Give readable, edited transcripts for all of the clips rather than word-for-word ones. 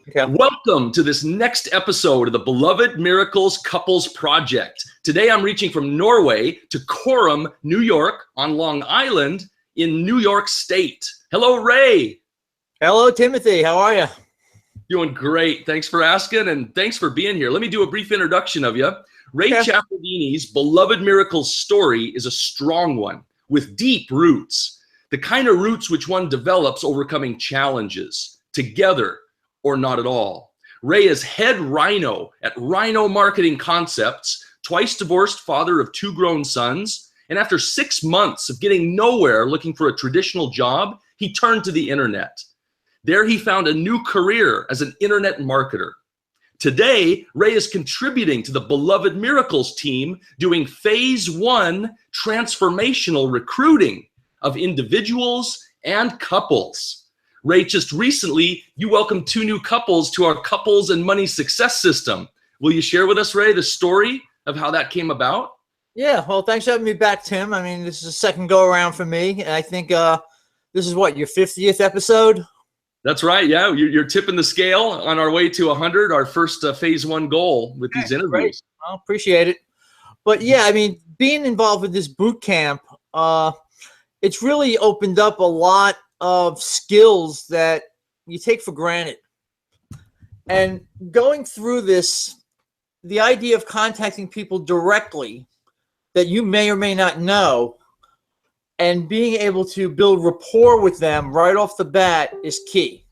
Okay. Welcome to this next episode of the Beloved Miracles Couples Project. Today I'm reaching from Norway to Coram, New York, on Long Island in New York State. Hello, Ray. Hello, Timothy. How are you? Doing great. Thanks for asking, and thanks for being here. Let me do a brief introduction of you. Ray Ciafardini's Beloved Miracles story is a strong one with deep roots, the kind of roots which one develops overcoming challenges, together or not at all. Ray is Head Rhino at Rhino Marketing Concepts, twice divorced father of 2 grown sons, and after 6 months of getting nowhere looking for a traditional job, he turned to the internet. There he found a new career as an internet marketer. Today, Ray is contributing to the Beloved Miracles team doing Phase I Transformational Recruiting of individuals and couples. Ray, just recently, you welcomed 2 new couples to our Couples and Money Success System. Will you share with us, Ray, the story of how that came about? Yeah, well, thanks for having me back, Tim. I mean, this is a second go around for me. And I think this is what, your 50th episode? That's right. Yeah, you're tipping the scale on our way to 100, our first Phase I goal with these interviews. Great. Well, appreciate it. But yeah, I mean, being involved with this boot camp, it's really opened up a lot of skills that you take for granted. And going through this, the idea of contacting people directly that you may or may not know and being able to build rapport with them right off the bat is key.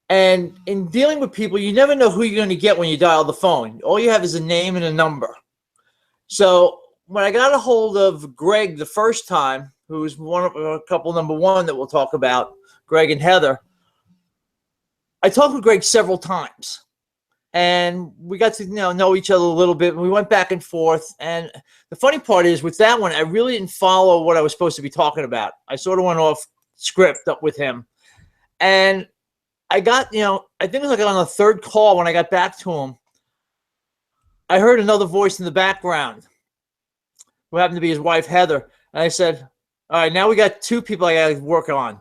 And in dealing with people, you never know who you're going to get when you dial the phone. All you have is a name and a number. So when I got a hold of Greg the first time, who was one of couple number 1 that we'll talk about, Greg and Heather, I talked with Greg several times. And we got to know each other a little bit. We went back and forth. And the funny part is with that one, I really didn't follow what I was supposed to be talking about. I sort of went off script up with him. And I got, I think it was like on the 3rd call when I got back to him, I heard another voice in the background who happened to be his wife, Heather. And I said, all right, now we got 2 people I got to work on.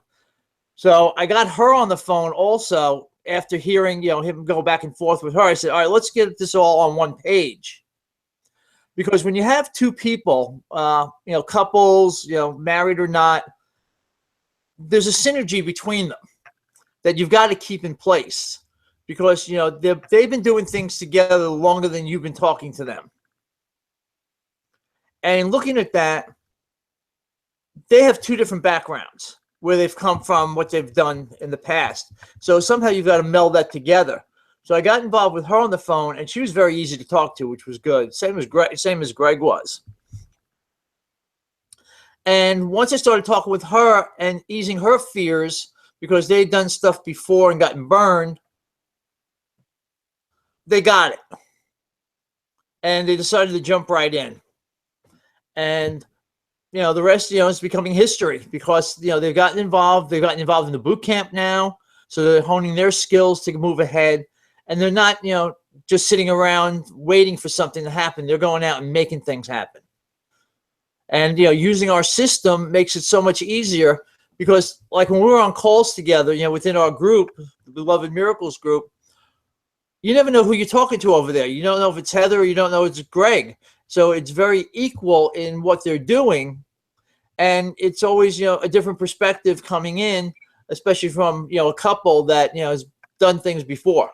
So I got her on the phone also. After hearing, him go back and forth with her, I said, all right, let's get this all on one page. Because when you have 2 people, couples, married or not, there's a synergy between them that you've got to keep in place. Because, they've been doing things together longer than you've been talking to them. And in looking at that, they have 2 different backgrounds, where they've come from, what they've done in the past. So somehow you've got to meld that together. So I got involved with her on the phone, and she was very easy to talk to, which was good. Same as Greg was. And once I started talking with her and easing her fears, because they'd done stuff before and gotten burned, they got it. And they decided to jump right in. And the rest, is becoming history because, they've gotten involved. They've gotten involved in the boot camp now. So they're honing their skills to move ahead. And they're not, just sitting around waiting for something to happen. They're going out and making things happen. And, using our system makes it so much easier because like when we were on calls together, within our group, the Beloved Miracles group, you never know who you're talking to over there. You don't know if it's Heather or you don't know if it's Greg. So it's very equal in what they're doing. And it's always, a different perspective coming in, especially from, a couple that, has done things before.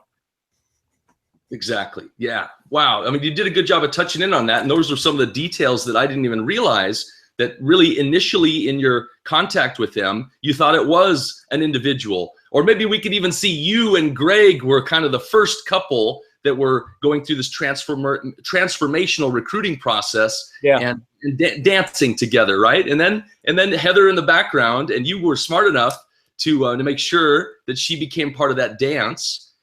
Exactly. Yeah. Wow. I mean, you did a good job of touching in on that. And those are some of the details that I didn't even realize that really initially in your contact with them, you thought it was an individual. Or maybe we could even see you and Greg were kind of the first couple that were going through this transformational recruiting process and dancing together, right? And then Heather in the background, and you were smart enough to make sure that she became part of that dance,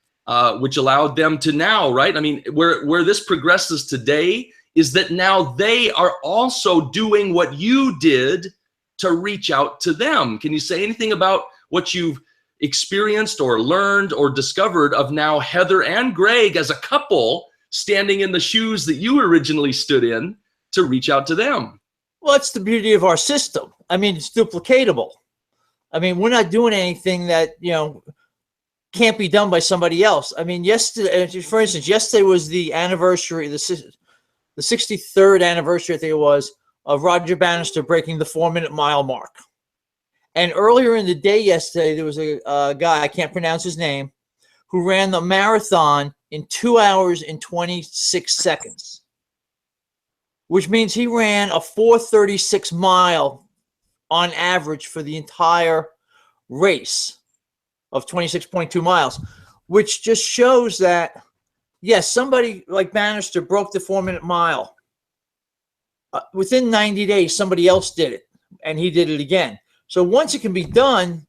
which allowed them to now, right? I mean, where this progresses today is that now they are also doing what you did to reach out to them. Can you say anything about what you've experienced or learned or discovered of now Heather and Greg as a couple standing in the shoes that you originally stood in to reach out to them? Well, that's the beauty of our system. I mean, it's duplicatable. I mean, we're not doing anything that, can't be done by somebody else. I mean, yesterday, for instance, yesterday was the anniversary, the 63rd anniversary, I think it was, of Roger Bannister breaking the 4-minute mile mark. And earlier in the day yesterday, there was a guy, I can't pronounce his name, who ran the marathon in 2 hours and 26 seconds, which means he ran a 4:36 mile on average for the entire race of 26.2 miles, which just shows that, yes, somebody like Bannister broke the 4-minute mile. Within 90 days, somebody else did it, and he did it again. So once it can be done,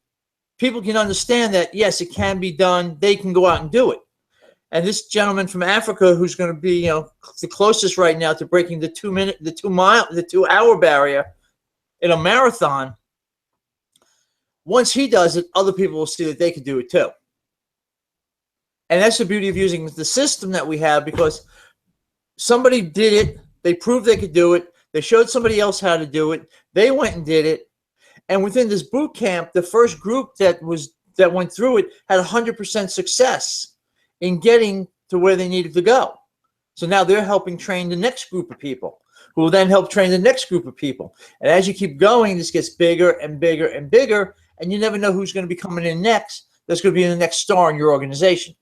people can understand that, yes, it can be done. They can go out and do it. And this gentleman from Africa, who's going to be, the closest right now to breaking the 2 hour barrier in a marathon, once he does it, other people will see that they can do it too. And that's the beauty of using the system that we have, because somebody did it. They proved they could do it. They showed somebody else how to do it. They went and did it. And within this boot camp, the first group that went through it had 100% success in getting to where they needed to go. So now they're helping train the next group of people, who will then help train the next group of people. And as you keep going, this gets bigger and bigger and bigger, and you never know who's going to be coming in next. That's going to be the next star in your organization.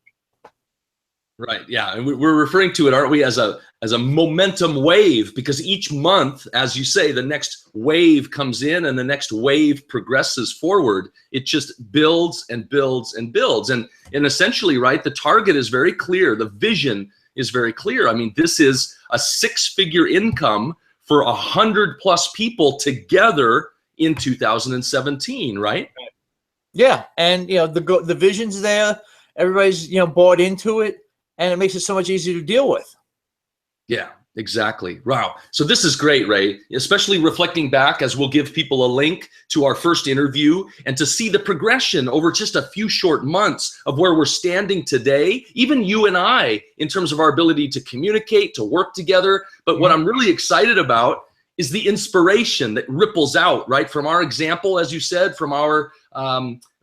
Right. Yeah. And we're referring to it, aren't we, as a momentum wave, because each month, as you say, the next wave comes in and the next wave progresses forward. It just builds and builds and builds. And essentially, right, the target is very clear. The vision is very clear. I mean, this is a 6-figure income for 100+ people together in 2017, right? Yeah. And, the vision's there. Everybody's, bought into it. And it makes it so much easier to deal with. Yeah, exactly. Wow. So this is great, Ray, especially reflecting back, as we'll give people a link to our first interview, and to see the progression over just a few short months of where we're standing today, even you and I, in terms of our ability to communicate, to work together. But what I'm really excited about is the inspiration that ripples out, right, from our example, as you said, from our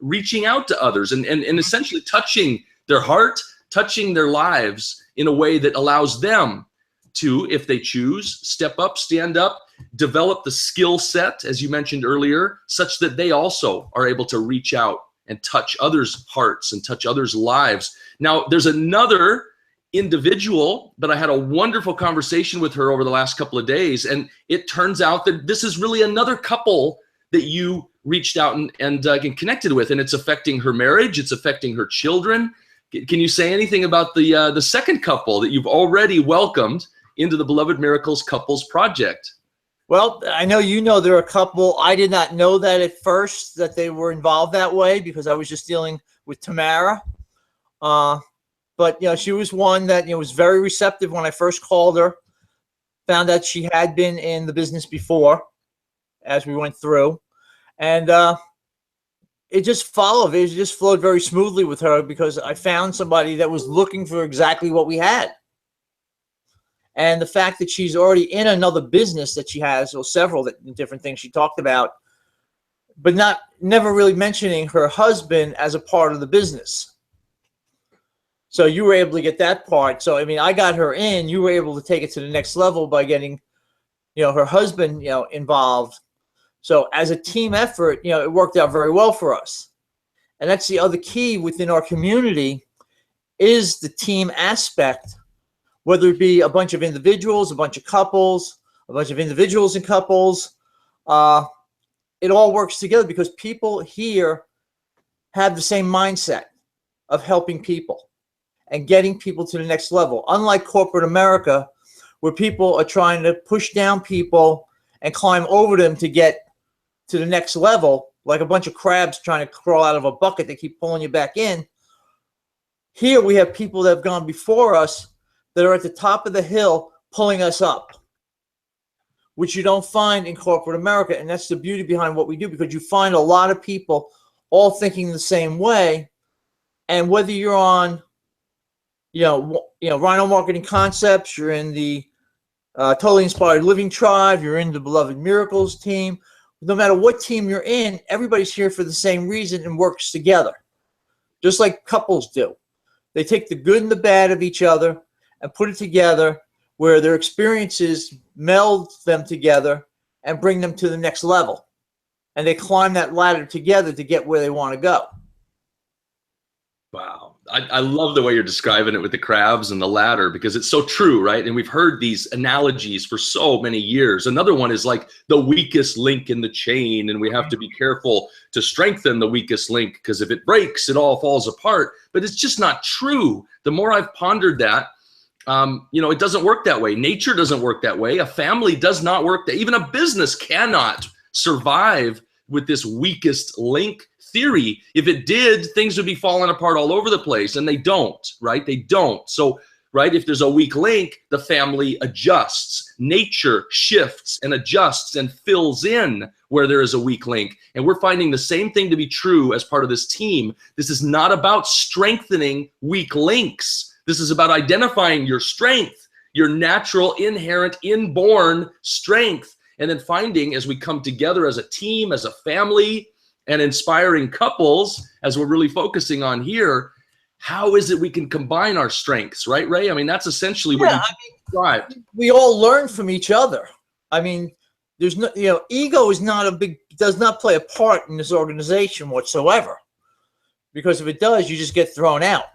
reaching out to others and essentially touching their heart, touching their lives in a way that allows them to, if they choose, step up, stand up, develop the skill set, as you mentioned earlier, such that they also are able to reach out and touch others' hearts and touch others' lives. Now, there's another individual that I had a wonderful conversation with her over the last couple of days, and it turns out that this is really another couple that you reached out and connected with, and it's affecting her marriage, it's affecting her children. Can you say anything about the second couple that you've already welcomed into the Beloved Miracles Couples Project? Well, I know they're a couple. I did not know that at first, that they were involved that way, because I was just dealing with Tamara. But she was one that was very receptive when I first called her. Found out she had been in the business before, as we went through, and it just followed. It just flowed very smoothly with her, because I found somebody that was looking for exactly what we had. And the fact that she's already in another business that she has, or several different things she talked about, but never really mentioning her husband as a part of the business. So you were able to get that part. So, I mean, I got her in. You were able to take it to the next level by getting, her husband, involved. So as a team effort, it worked out very well for us. And that's the other key within our community, is the team aspect, whether it be a bunch of individuals, a bunch of couples, a bunch of individuals and couples. It all works together, because people here have the same mindset of helping people and getting people to the next level. Unlike corporate America, where people are trying to push down people and climb over them to get to the next level, like a bunch of crabs trying to crawl out of a bucket. They keep pulling you back in. Here we have people that have gone before us that are at the top of the hill pulling us up, which you don't find in corporate America. And that's the beauty behind what we do, because you find a lot of people all thinking the same way. And whether you're on, Rhino Marketing Concepts, you're in the Totally Inspired Living Tribe, you're in the Beloved Miracles team, no matter what team you're in, everybody's here for the same reason and works together. just like couples do. They take the good and the bad of each other and put it together where their experiences meld them together and bring them to the next level. And they climb that ladder together to get where they want to go. Wow. I love the way you're describing it with the crabs and the ladder, because it's so true, right? And we've heard these analogies for so many years. Another one is like the weakest link in the chain, and we have to be careful to strengthen the weakest link, because if it breaks, it all falls apart. But it's just not true. The more I've pondered that, it doesn't work that way. Nature doesn't work that way. A family does not work that. Even a business cannot survive with this weakest link theory. If it did, things would be falling apart all over the place, and they don't, right? They don't. So, right, if there's a weak link, the family adjusts. Nature shifts and adjusts and fills in where there is a weak link. And we're finding the same thing to be true as part of this team. This is not about strengthening weak links. This is about identifying your strength, your natural, inherent, inborn strength, and then finding, as we come together as a team, as a family, and inspiring couples, as we're really focusing on here, how is it we can combine our strengths, right, Ray? I mean, that's essentially what you described. We all learn from each other. I mean, there's no, ego is not does not play a part in this organization whatsoever. Because if it does, you just get thrown out.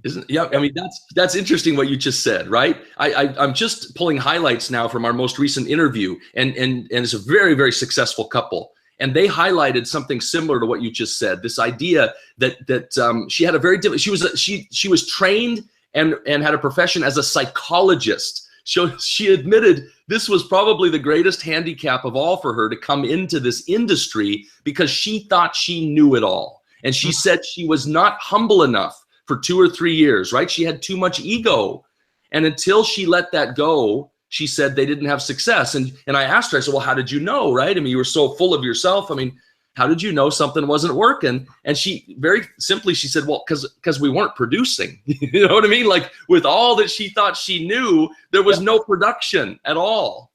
I mean, that's interesting what you just said, right? I'm just pulling highlights now from our most recent interview, and it's a very, very successful couple, and they highlighted something similar to what you just said. This idea that she had a very different. She was trained and had a profession as a psychologist. She admitted this was probably the greatest handicap of all for her to come into this industry, because she thought she knew it all, and she said she was not humble enough for 2 or 3 years, right? She had too much ego. And until she let that go, she said they didn't have success. And I asked her, I said, well, how did you know, right? I mean, you were so full of yourself. I mean, how did you know something wasn't working? And she very simply, she said, well, because we weren't producing. You know what I mean? Like, with all that she thought she knew, there was no production at all.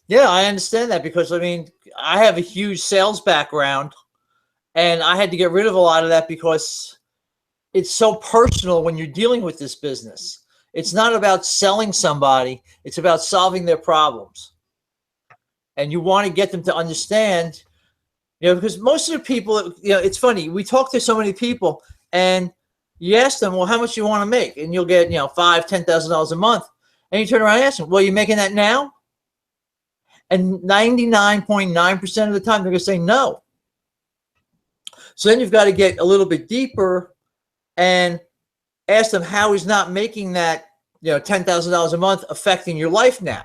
Yeah, I understand that, because, I mean, I have a huge sales background, and I had to get rid of a lot of that because it's so personal when you're dealing with this business. It's not about selling somebody. It's about solving their problems. And you want to get them to understand, because most of the people, it's funny. We talk to so many people, and you ask them, well, how much you want to make? And you'll get, $5,000, $10,000 a month. And you turn around and ask them, well, you making that now? And 99.9% of the time, they're going to say no. So then you've got to get a little bit deeper and ask them how is not making that, $10,000 a month affecting your life now?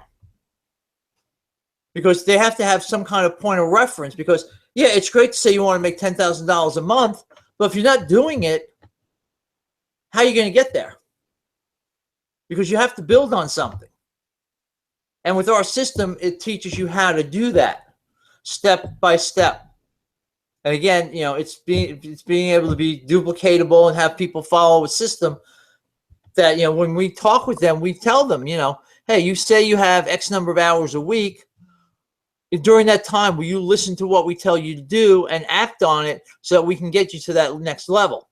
Because they have to have some kind of point of reference. Because, yeah, it's great to say you want to make $10,000 a month, but if you're not doing it, how are you going to get there? Because you have to build on something. And with our system, it teaches you how to do that step by step. And again, it's being able to be duplicatable and have people follow a system that, when we talk with them, we tell them, hey, you say you have X number of hours a week. During that time, will you listen to what we tell you to do and act on it so that we can get you to that next level?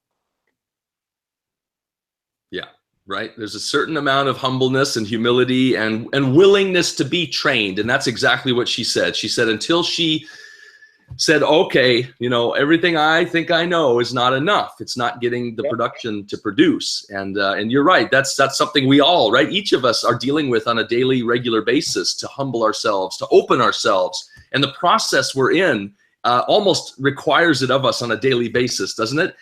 Yeah, right. There's a certain amount of humbleness and humility and willingness to be trained. And that's exactly what she said. She said until she said, okay, everything I think I know is not enough. It's not getting the production to produce. And you're right. That's something we all, right? Each of us are dealing with on a daily, regular basis, to humble ourselves, to open ourselves. And the process we're in almost requires it of us on a daily basis, doesn't it?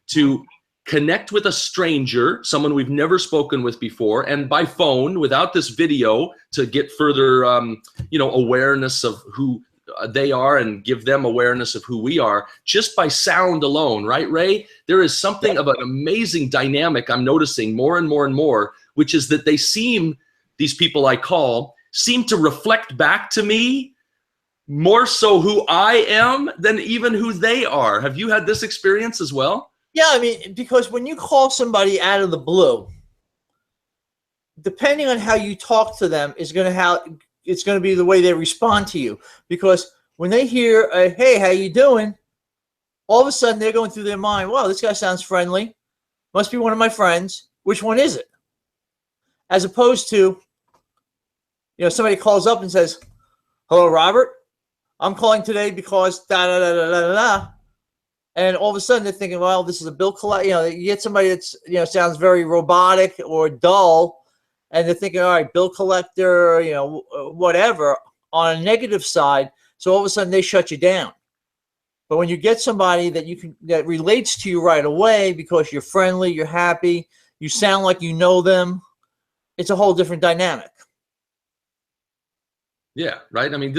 To connect with a stranger, someone we've never spoken with before, and by phone, without this video, to get further, awareness of who they are and give them awareness of who we are, just by sound alone, right, Ray? There is something of an amazing dynamic I'm noticing more and more and more, which is that these people I call, seem to reflect back to me more so who I am than even who they are. Have you had this experience as well? Yeah, I mean, because when you call somebody out of the blue, depending on how you talk to them it's going to be the way they respond to you. Because when they hear, hey, how you doing? All of a sudden, they're going through their mind, wow, this guy sounds friendly. Must be one of my friends. Which one is it? As opposed to, somebody calls up and says, hello, Robert. I'm calling today because da da da da da da. And all of a sudden they're thinking, well, this is a bill collector. You get somebody that's sounds very robotic or dull, and they're thinking, all right, bill collector, whatever, on a negative side. So all of a sudden they shut you down. But when you get somebody that relates to you right away because you're friendly, you're happy, you sound like you know them, it's a whole different dynamic. Yeah, right. I mean,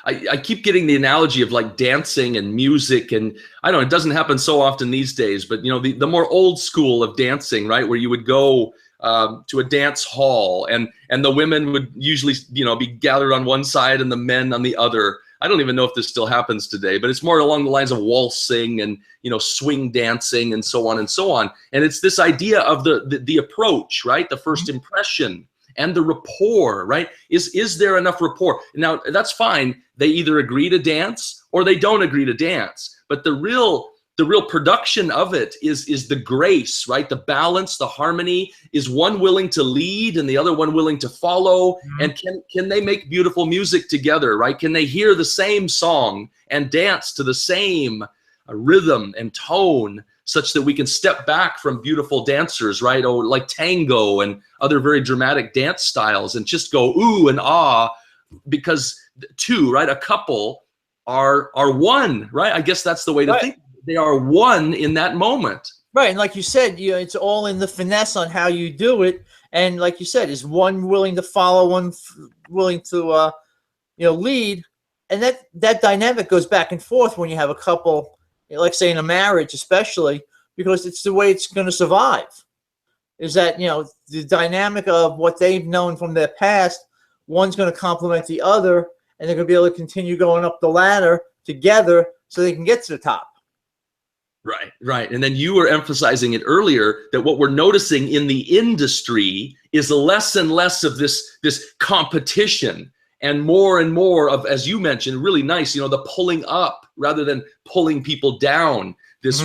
I keep getting the analogy of like dancing and music, and I don't know, it doesn't happen so often these days, but the more old school of dancing, right, where you would go to a dance hall and the women would usually, be gathered on one side and the men on the other. I don't even know if this still happens today, but it's more along the lines of waltzing and, swing dancing and so on and so on. And it's this idea of the approach, right? The first impression. And the rapport, right? Is there enough rapport? Now, that's fine. They either agree to dance or they don't agree to dance. But the real production of it is the grace, right? The balance, the harmony. Is one willing to lead and the other one willing to follow? Mm-hmm. And can they make beautiful music together, right? Can they hear the same song and dance to the same rhythm and tone, such that we can step back from beautiful dancers, right? Or like tango and other very dramatic dance styles, and just go ooh and ah, because two, right? A couple are one, right? I guess that's the way to think. They are one in that moment. Right, and like you said, it's all in the finesse on how you do it. And like you said, is one willing to follow, one willing to lead, and that dynamic goes back and forth when you have a couple. Like say in a marriage, especially, because it's the way it's going to survive. Is that, the dynamic of what they've known from their past, one's going to complement the other, and they're going to be able to continue going up the ladder together so they can get to the top. Right. And then you were emphasizing it earlier that what we're noticing in the industry is less and less of this competition, and more of, as you mentioned, really nice, the pulling up rather than pulling people down. This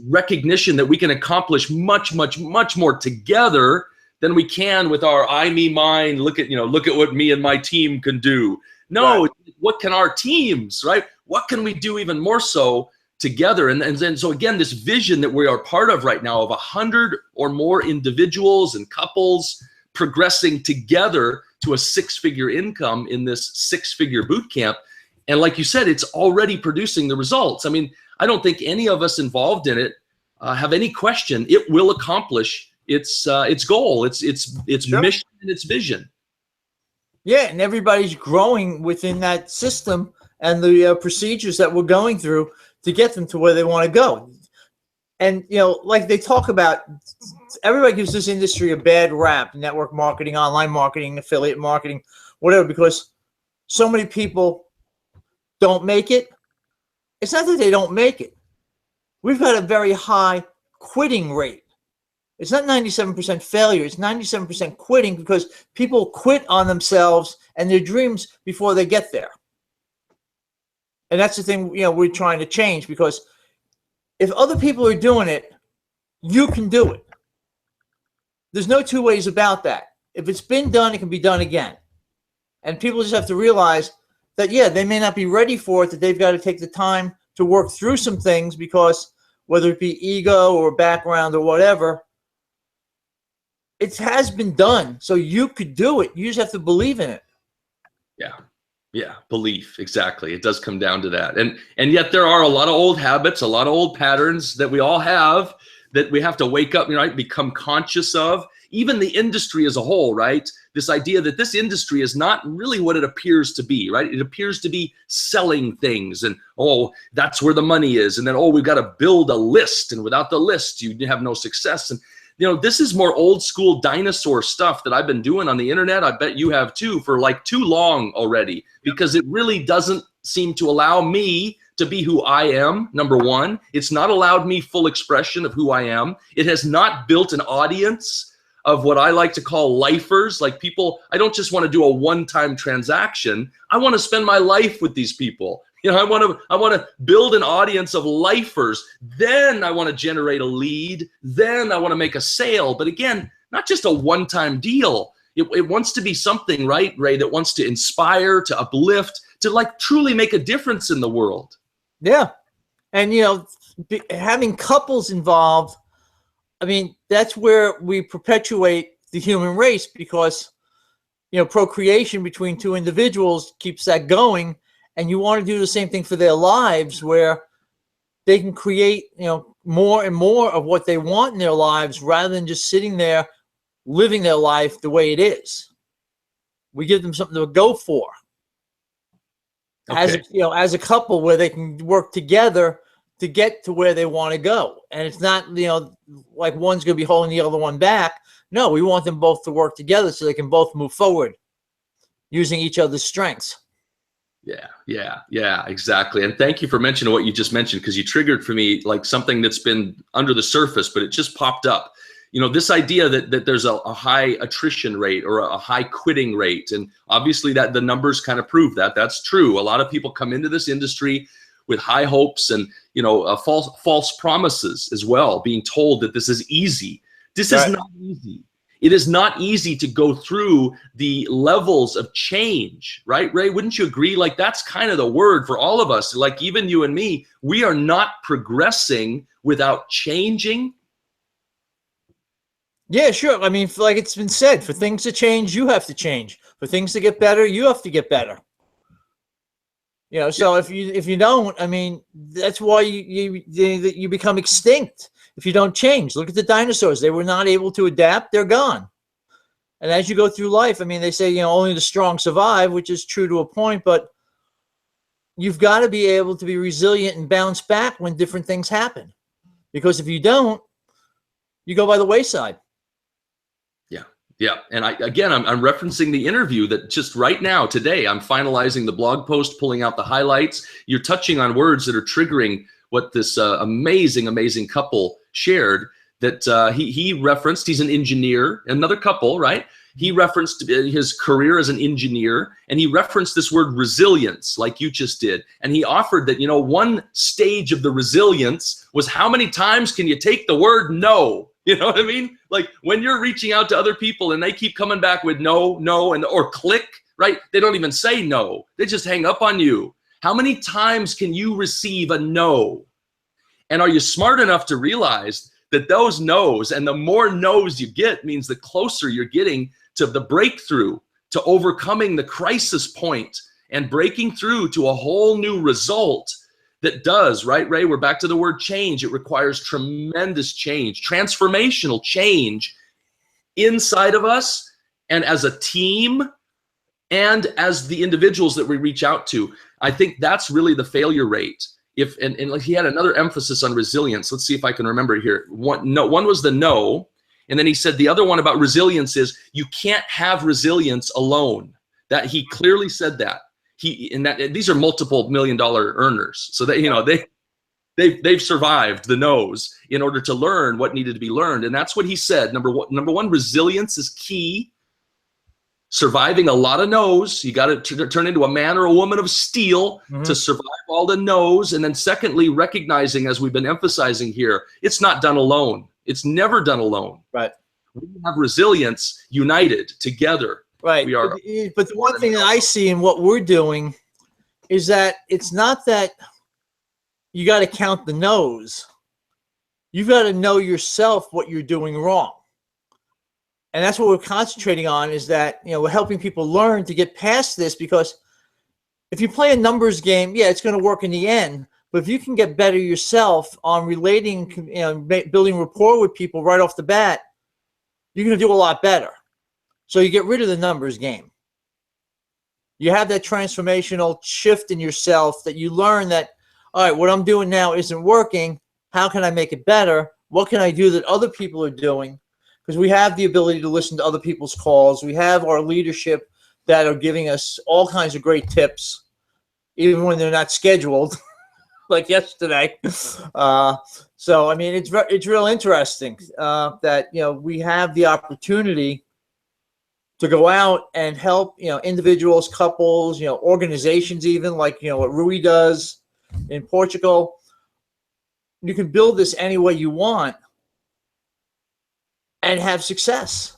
recognition that we can accomplish much, much, much more together than we can with our I, me, mine. Look at what me and my team can do. No, right. What can our teams, right? What can we do even more so together? And then, so again, this vision that we are part of right now of 100 or more individuals and couples progressing together to a 6-figure income in this 6-figure boot camp. And like you said, it's already producing the results. I mean, I don't think any of us involved in it have any question it will accomplish its goal, its sure. mission, and its vision. Yeah, and everybody's growing within that system and the procedures that we're going through to get them to where they want to go. And, like they talk about, everybody gives this industry a bad rap, network marketing, online marketing, affiliate marketing, whatever, because so many people don't make it. It's not that they don't make it. We've got a very high quitting rate. It's not 97% failure. It's 97% quitting, because people quit on themselves and their dreams before they get there. And that's the thing, we're trying to change, because if other people are doing it, you can do it. There's no two ways about that. If it's been done, it can be done again. And people just have to realize that, yeah, they may not be ready for it, that they've got to take the time to work through some things, because whether it be ego or background or whatever, it has been done. So you could do it. You just have to believe in it. Yeah, belief, exactly. It does come down to that. And yet there are a lot of old habits, a lot of old patterns that we all have that we have to wake up, right, become conscious of. Even the industry as a whole, right? This idea that this industry is not really what it appears to be, right? It appears to be selling things, and, oh, that's where the money is. And then, oh, we've got to build a list, and without the list, you have no success. And this is more old school dinosaur stuff that I've been doing on the internet. I bet you have too, for like too long already, because it really doesn't seem to allow me to be who I am, number one. It's not allowed me full expression of who I am. It has not built an audience of what I like to call lifers, like people. I don't just want to do a one-time transaction. I want to spend my life with these people. You know, I want to build an audience of lifers. Then I want to generate a lead. Then I want to make a sale. But again, not just a one-time deal. It wants to be something, right, Ray, that wants to inspire, to uplift, to like truly make a difference in the world. Yeah. And, you know, having couples involved, I mean, that's where we perpetuate the human race, because, you know, procreation between two individuals keeps that going. And you want to do the same thing for their lives, where they can create, you know, more and more of what they want in their lives, rather than just sitting there living their life the way it is. We give them something to go for. Okay. As a couple, where they can work together to get to where they want to go. And it's not, you know, like one's going to be holding the other one back. No, we want them both to work together so they can both move forward using each other's strengths. Yeah, exactly. And thank you for mentioning what you just mentioned, because you triggered for me like something that's been under the surface, but it just popped up. You know, this idea that there's a high attrition rate or a high quitting rate. And obviously that the numbers kind of prove that that's true. A lot of people come into this industry with high hopes and, you know, false promises as well, being told that this is easy. This is not easy. It is not easy to go through the levels of change, right, Ray? Wouldn't you agree? Like, that's kind of the word for all of us. Like, even you and me, we are not progressing without changing. Yeah, sure. I mean, like it's been said, for things to change, you have to change. For things to get better, you have to get better. You know, so if you don't, I mean, that's why you become extinct if you don't change. Look at the dinosaurs; they were not able to adapt; they're gone. And as you go through life, I mean, they say, you know, only the strong survive, which is true to a point, but you've got to be able to be resilient and bounce back when different things happen, because if you don't, you go by the wayside. Yeah. And I'm referencing the interview that just right now, today, I'm finalizing the blog post, pulling out the highlights. You're touching on words that are triggering what this amazing couple shared, that he referenced. He's an engineer, another couple, right? He referenced his career as an engineer, and he referenced this word resilience, like you just did. And he offered that, you know, one stage of the resilience was, how many times can you take the word no? You know what I mean? Like, when you're reaching out to other people and they keep coming back with no, or click, right? They don't even say no. They just hang up on you. How many times can you receive a no? And are you smart enough to realize that those no's, and the more no's you get, means the closer you're getting to the breakthrough, to overcoming the crisis point and breaking through to a whole new result that does, right, Ray? We're back to the word change. It requires tremendous change, transformational change inside of us and as a team and as the individuals that we reach out to. I think that's really the failure rate. And like, he had another emphasis on resilience. Let's see if I can remember it here. One was the no. And then he said the other one about resilience is, you can't have resilience alone. That he clearly said that. These are multiple million-dollar earners, so that, you know, they've survived the no's in order to learn what needed to be learned. And that's what he said. Number one, resilience is key. Surviving a lot of no's, you got to turn into a man or a woman of steel to survive all the no's. And then secondly, recognizing, as we've been emphasizing here, it's not done alone. It's never done alone. Right. We have resilience united together. Right. We are, but the one thing that I see in what we're doing is that it's not that you got to count the no's. You've got to know yourself what you're doing wrong. And that's what we're concentrating on, is that, you know, we're helping people learn to get past this, because if you play a numbers game, yeah, it's going to work in the end. But if you can get better yourself on relating, you know, building rapport with people right off the bat, you're going to do a lot better. So you get rid of the numbers game. You have that transformational shift in yourself, that you learn that, all right, what I'm doing now isn't working. How can I make it better? What can I do that other people are doing? Because we have the ability to listen to other people's calls. We have our leadership that are giving us all kinds of great tips, even when they're not scheduled, like yesterday. So, I mean, it's real interesting that, you know, we have the opportunity to go out and help, individuals, couples, organizations, even like, what Rui does in Portugal. You can build this any way you want and have success.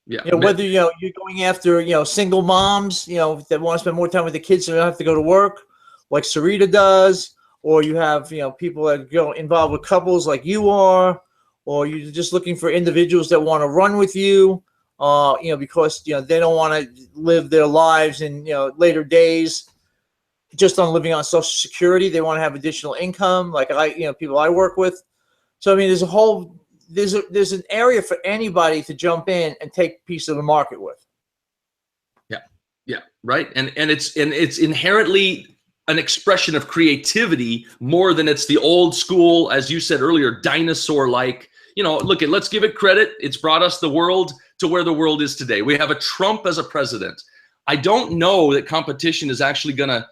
Yeah. Whether, you're going after, single moms, that want to spend more time with the kids so they don't have to go to work, like Sarita does, or you have, people that go involved with couples like you are, or you're just looking for individuals that want to run with you, because, they don't want to live their lives in, later days just on living on Social Security. They want to have additional income, like people I work with. So, I mean, there's an area for anybody to jump in and take a piece of the market with. Yeah, right. And it's inherently an expression of creativity more than it's the old school, as you said earlier, dinosaur-like. Let's give it credit. It's brought us the world to where the world is today. We have a Trump as a president. I don't know that competition is actually gonna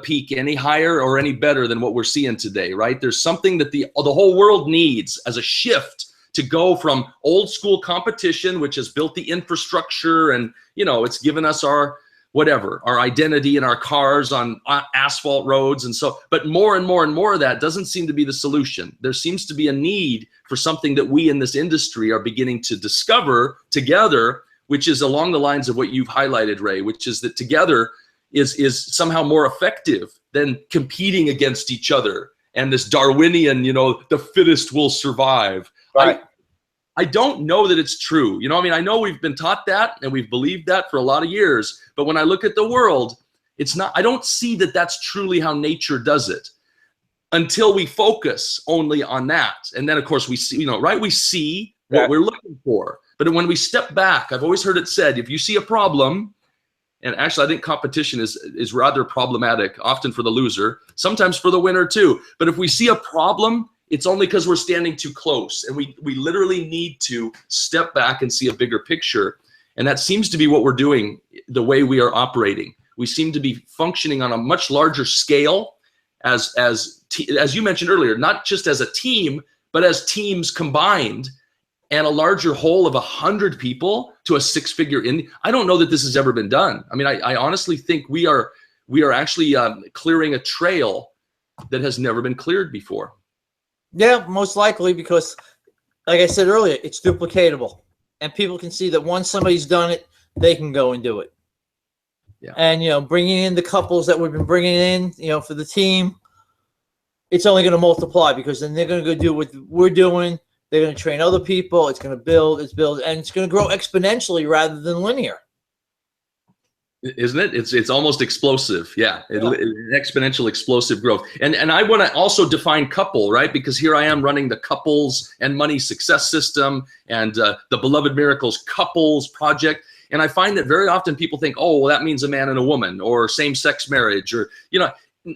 peak any higher or any better than what we're seeing today, right? There's something that the whole world needs as a shift to go from old school competition, which has built the infrastructure and, it's given us our identity in our cars on asphalt roads. And so, but more and more and more of that doesn't seem to be the solution. There seems to be a need for something that we in this industry are beginning to discover together, which is along the lines of what you've highlighted, Ray, which is that together is somehow more effective than competing against each other. And this Darwinian, the fittest will survive. Right. I don't know that it's true. I know we've been taught that and we've believed that for a lot of years. But when I look at the world, it's not, I don't see that that's truly how nature does it until we focus only on that. And then, of course, we see, right? We see what we're looking for. But when we step back, I've always heard it said, if you see a problem, and actually, I think competition is rather problematic, often for the loser, sometimes for the winner too. But if we see a problem, it's only because we're standing too close. And we literally need to step back and see a bigger picture. And that seems to be what we're doing, the way we are operating. We seem to be functioning on a much larger scale as you mentioned earlier, not just as a team, but as teams combined. And a larger whole of 100 people to a 6-figure in. I don't know that this has ever been done. I mean, I honestly think we are actually clearing a trail that has never been cleared before. Yeah, most likely, because like I said earlier, it's duplicatable, and people can see that once somebody's done it, they can go and do it. Yeah. And bringing in the couples that we've been bringing in, for the team, it's only going to multiply, because then they're going to go do what we're doing. They're going to train other people. It's going to build, and it's going to grow exponentially rather than linear. Isn't it? It's almost explosive. Yeah. Exponential explosive growth. And I want to also define couple, right? Because here I am running the Couples and Money Success System and the Beloved Miracles Couples Project. And I find that very often people think, oh, well, that means a man and a woman or same-sex marriage, or,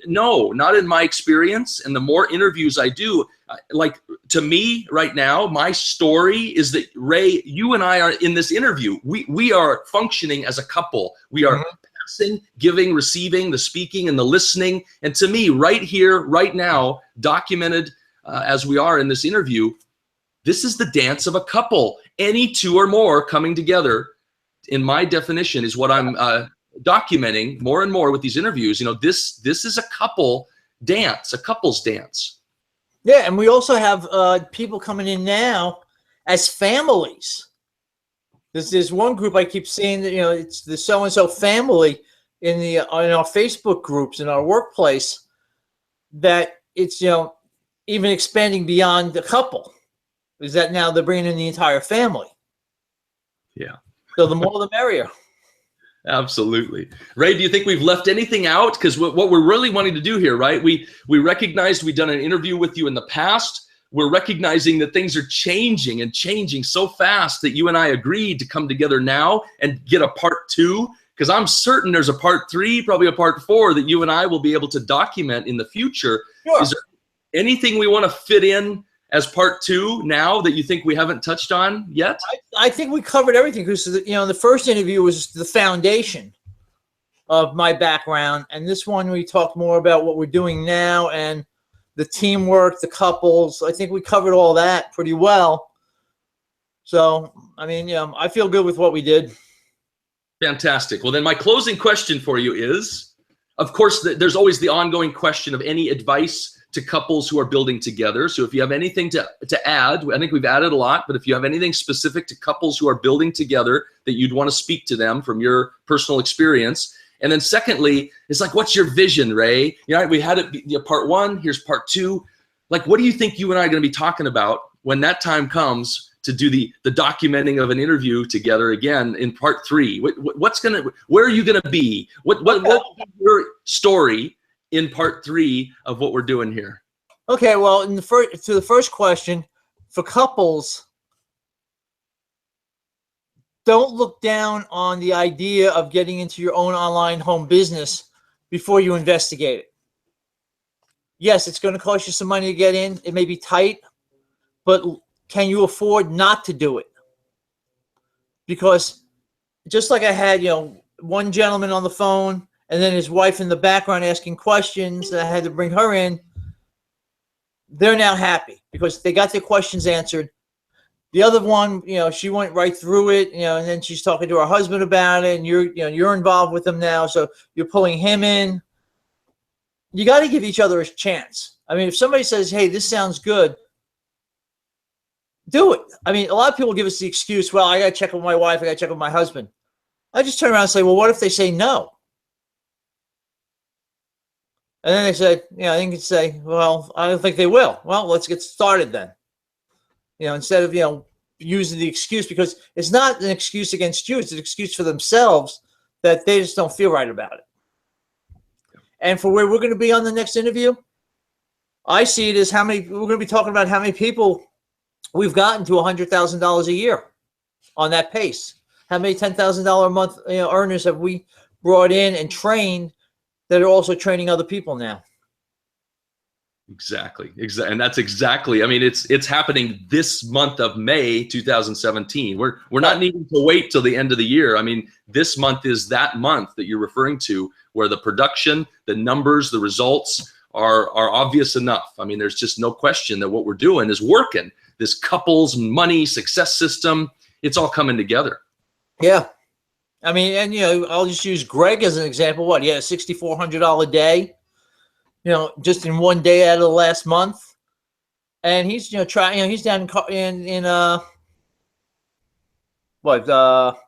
no, not in my experience. And the more interviews I do, like to me right now, my story is that, Ray, you and I are in this interview. We are functioning as a couple. We are passing, giving, receiving, the speaking and the listening. And to me, right here, right now, documented as we are in this interview, this is the dance of a couple. Any two or more coming together, in my definition, is what I'm documenting more and more with these interviews. This is a couple dance, a couple's dance. Yeah, and we also have people coming in now as families. There's one group I keep seeing that it's the so-and-so family in our Facebook groups in our workplace, that it's even expanding beyond the couple. Is that now they're bringing in the entire family? Yeah. So the more the merrier. Absolutely. Ray, do you think we've left anything out? Because what we're really wanting to do here, right? We recognized we've done an interview with you in the past. We're recognizing that things are changing and changing so fast that you and I agreed to come together now and get a part 2. Because I'm certain there's a part 3, probably a part 4 that you and I will be able to document in the future. Sure. Is there anything we want to fit in as part 2 now that you think we haven't touched on yet? I think we covered everything, because the first interview was the foundation of my background, and this one we talked more about what we're doing now and the teamwork, the couples. I think we covered all that pretty well. So, I mean, I feel good with what we did. Fantastic. Well, then my closing question for you is, of course, there's always the ongoing question of any advice to couples who are building together. So if you have anything to add, I think we've added a lot, but if you have anything specific to couples who are building together that you'd want to speak to them from your personal experience. And then secondly, it's like, what's your vision, Ray? We had it part one, here's part two. Like, what do you think you and I are going to be talking about when that time comes to do the documenting of an interview together again in part three? Where are you gonna be? What is your story in part three of what we're doing here? Okay, well, to the first question, for couples, don't look down on the idea of getting into your own online home business before you investigate it. Yes, it's going to cost you some money to get in. It may be tight, but can you afford not to do it? Because just like I had, one gentleman on the phone and then his wife in the background asking questions, and I had to bring her in. They're now happy because they got their questions answered. The other one, she went right through it, and then she's talking to her husband about it, and you're involved with them now, so you're pulling him in. You got to give each other a chance. I mean, if somebody says, "Hey, this sounds good," do it. I mean, a lot of people give us the excuse, well, I got to check with my wife, I got to check with my husband. I just turn around and say, well, what if they say no? And then they said, I think you could say, well, I don't think they will. Well, let's get started then. Instead of, using the excuse, because it's not an excuse against you, it's an excuse for themselves that they just don't feel right about it. And for where we're going to be on the next interview, I see it as we're going to be talking about how many people we've gotten to $100,000 a year on that pace. How many $10,000 a month earners have we brought in and trained that are also training other people now? Exactly. And that's exactly, I mean, it's happening this month of May 2017. We're not needing to wait till the end of the year. I mean, this month is that month that you're referring to where the production, the numbers, the results are obvious enough. I mean, there's just no question that what we're doing is working. This couples money success system, it's all coming together. Yeah. I mean, and, I'll just use Greg as an example. He had a $6,400 day, just in one day out of the last month. And he's, trying, he's down in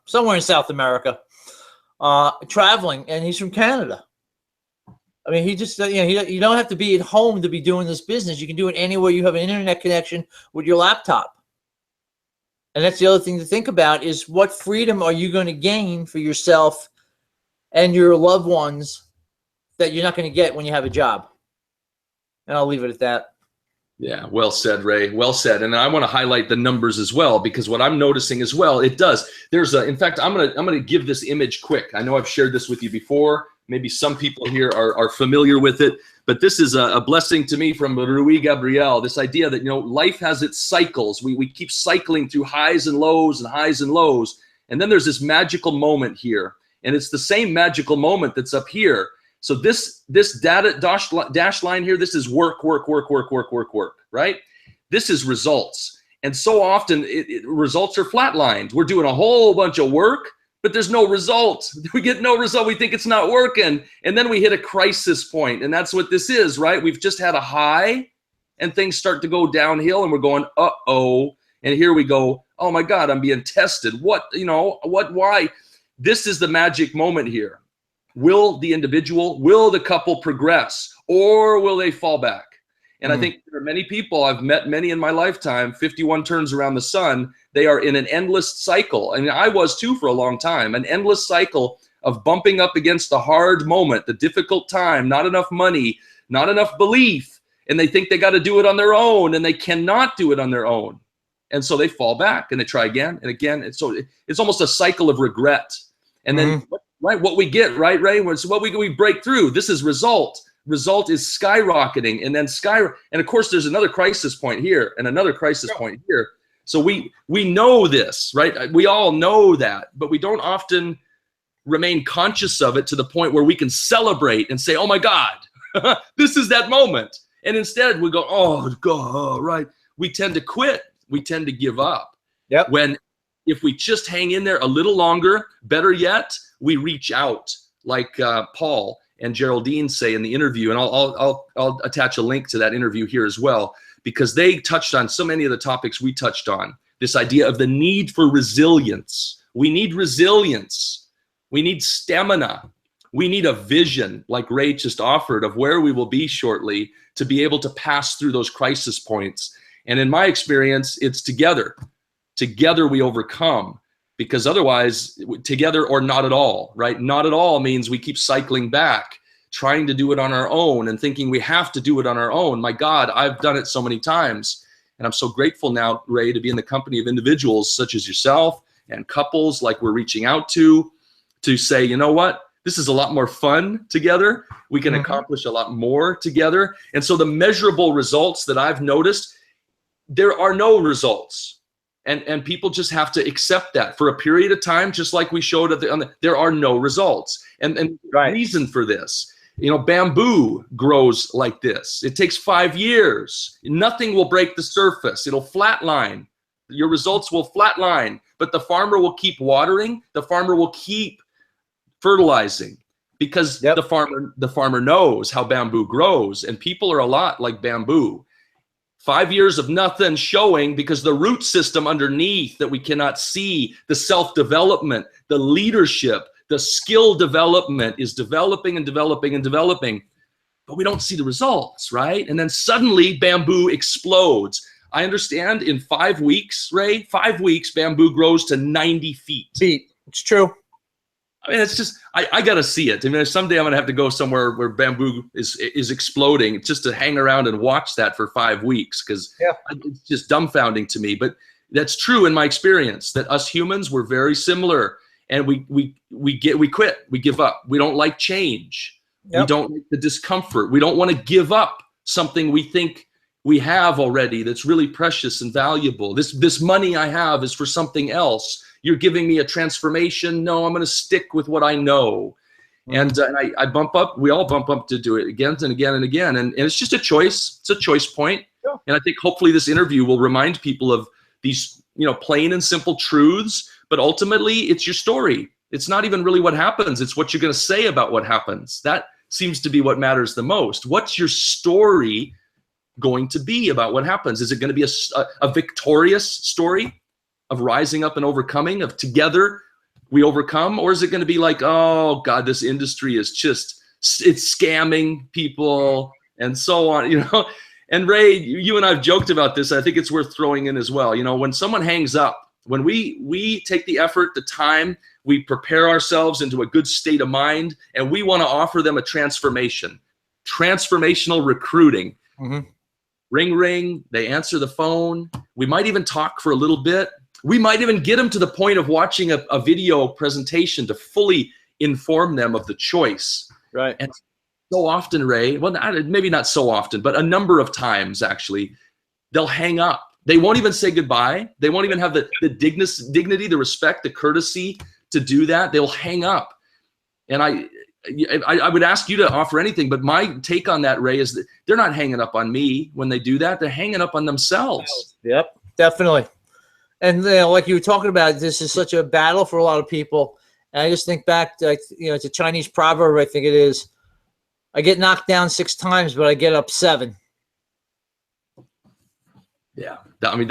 somewhere in South America, traveling, and he's from Canada. I mean, he just, you don't have to be at home to be doing this business. You can do it anywhere you have an internet connection with your laptop. And that's the other thing to think about is what freedom are you going to gain for yourself and your loved ones that you're not going to get when you have a job. And I'll leave it at that. Yeah, well said, Ray. Well said. And I want to highlight the numbers as well, because what I'm noticing as well, it does. In fact, I'm gonna give this image quick. I know I've shared this with you before. Maybe some people here are familiar with it, but this is a blessing to me from Rui Gabriel. This idea that life has its cycles. We keep cycling through highs and lows and highs and lows, and then there's this magical moment here, and it's the same magical moment that's up here. So this data dash line here, this is work, right? This is results. And so often results are flatlined. We're doing a whole bunch of work, but there's no result. We get no result. We think it's not working. And then we hit a crisis point. And that's what this is, right? We've just had a high and things start to go downhill and we're going, uh-oh. And here we go, oh my God, I'm being tested. Why? This is the magic moment here. Will the couple progress, or will they fall back? And I think there are many people, I've met many in my lifetime, 51 turns around the sun, they are in an endless cycle. And I was too for a long time, an endless cycle of bumping up against the hard moment, the difficult time, not enough money, not enough belief. And they think they got to do it on their own, and they cannot do it on their own. And so they fall back and they try again and again. And so it's almost a cycle of regret. And then what we get, right, Ray? So what we break through, this is result. Result is skyrocketing, and then and of course there's another crisis point here and another crisis point here. So we know this, right? We all know that, but we don't often remain conscious of it to the point where we can celebrate and say, oh my God, this is that moment. And instead we go, oh God, right. We tend to quit. We tend to give up. Yep. When if we just hang in there a little longer, better yet, we reach out like Paul and Geraldine say in the interview, and I'll attach a link to that interview here as well, because they touched on so many of the topics we touched on. This idea of the need for resilience. We need resilience. We need stamina. We need a vision, like Ray just offered, of where we will be shortly to be able to pass through those crisis points. And in my experience, it's together. Together we overcome, because otherwise, together or not at all, right? Not at all means we keep cycling back, trying to do it on our own and thinking we have to do it on our own. My God, I've done it so many times. And I'm so grateful now, Ray, to be in the company of individuals such as yourself and couples like we're reaching out to say, you know what? This is a lot more fun together. We can accomplish a lot more together. And so the measurable results that I've noticed, there are no results. And people just have to accept that for a period of time, just like we showed there are no results. And right. Reason for this, you know, bamboo grows like this. It takes 5 years. Nothing will break the surface. It'll flatline. Your results will flatline, but the farmer will keep watering. The farmer will keep fertilizing, because the farmer knows how bamboo grows, and people are a lot like bamboo. 5 years of nothing showing because the root system underneath that we cannot see, the self-development, the leadership, the skill development is developing and developing and developing, but we don't see the results, right? And then suddenly bamboo explodes. I understand in 5 weeks, Ray, 5 weeks, bamboo grows to 90 feet. It's true. I mean, it's just, I got to see it. I mean, someday I'm going to have to go somewhere where bamboo is exploding just to hang around and watch that for 5 weeks, because it's just dumbfounding to me. But that's true in my experience, that us humans, we're very similar, and we quit, we give up. We don't like change. We don't like the discomfort. We don't want to give up something we think we have already that's really precious and valuable. This money I have is for something else. You're giving me a transformation. No, I'm going to stick with what I know. And I bump up. We all bump up to do it again and again and again. And it's just a choice. It's a choice point. Yeah. And I think hopefully this interview will remind people of these, you know, plain and simple truths. But ultimately, it's your story. It's not even really what happens. It's what you're going to say about what happens. That seems to be what matters the most. What's your story going to be about what happens? Is it going to be a victorious story of rising up and overcoming, of together we overcome? Or is it going to be like, oh God, this industry is just, it's scamming people and so on, you know? And Ray, you and I've joked about this. I think it's worth throwing in as well. You know, when someone hangs up, when we take the effort, the time, we prepare ourselves into a good state of mind, and we want to offer them a transformational recruiting. Ring, ring, they answer the phone. We might even talk for a little bit. We might even get them to the point of watching a video presentation to fully inform them of the choice. Right. And so often, Ray, well, maybe not so often, but a number of times actually, they'll hang up. They won't even say goodbye. They won't even have the dignity, the respect, the courtesy to do that. They'll hang up. And I would ask you to offer anything, but my take on that, Ray, is that they're not hanging up on me when they do that. They're hanging up on themselves. Yep, definitely. And you know, like you were talking about, this is such a battle for a lot of people. And I just think back to, you know, it's a Chinese proverb, I think it is. I get knocked down 6 times, but I get up 7. Yeah, I mean,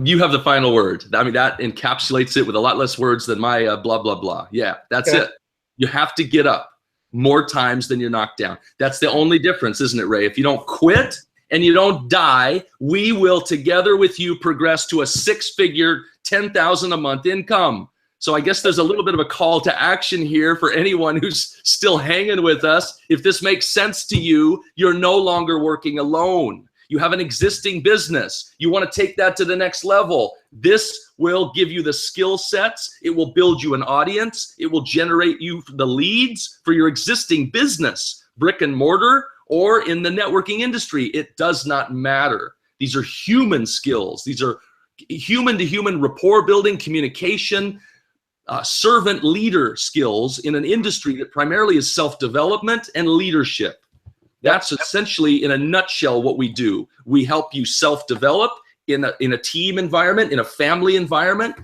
you have the final word. I mean, that encapsulates it with a lot less words than my blah, blah, blah. Yeah, that's it. You have to get up more times than you're knocked down. That's the only difference, isn't it, Ray? If you don't quit and you don't die, we will together with you progress to a 6-figure, 10,000 a month income. So I guess there's a little bit of a call to action here for anyone who's still hanging with us. If this makes sense to you, you're no longer working alone. You have an existing business. You want to take that to the next level. This will give you the skill sets. It will build you an audience. It will generate you the leads for your existing business, brick and mortar, or in the networking industry. It does not matter. These are human skills. These are human-to-human rapport building, communication, servant leader skills in an industry that primarily is self-development and leadership. That's essentially, in a nutshell, what we do. We help you self-develop in a team environment, in a family environment,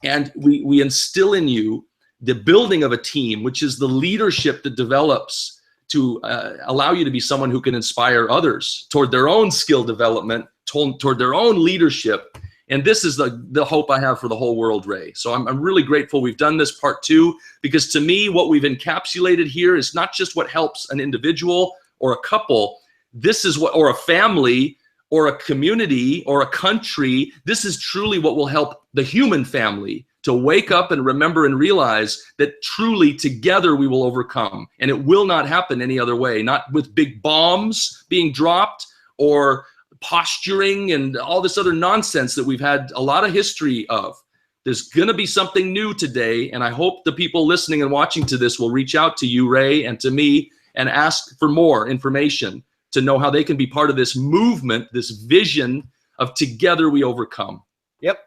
and we instill in you the building of a team, which is the leadership that develops to allow you to be someone who can inspire others toward their own skill development, toward their own leadership. And this is the hope I have for the whole world, Ray. So I'm really grateful we've done this part 2, because to me, what we've encapsulated here is not just what helps an individual or a couple. This is what, or a family, or a community, or a country. This is truly what will help the human family to wake up and remember and realize that truly together we will overcome. And it will not happen any other way, not with big bombs being dropped or posturing and all this other nonsense that we've had a lot of history of. There's gonna be something new today, and I hope the people listening and watching to this will reach out to you, Ray, and to me, and ask for more information to know how they can be part of this movement, this vision of together we overcome. Yep.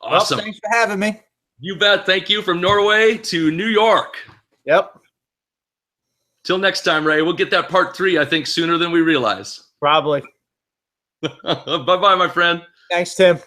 Awesome. Well, thanks for having me. You bet. Thank you. From Norway to New York. Yep. Till next time, Ray. We'll get that part 3, I think, sooner than we realize. Probably. Bye-bye, my friend. Thanks, Tim.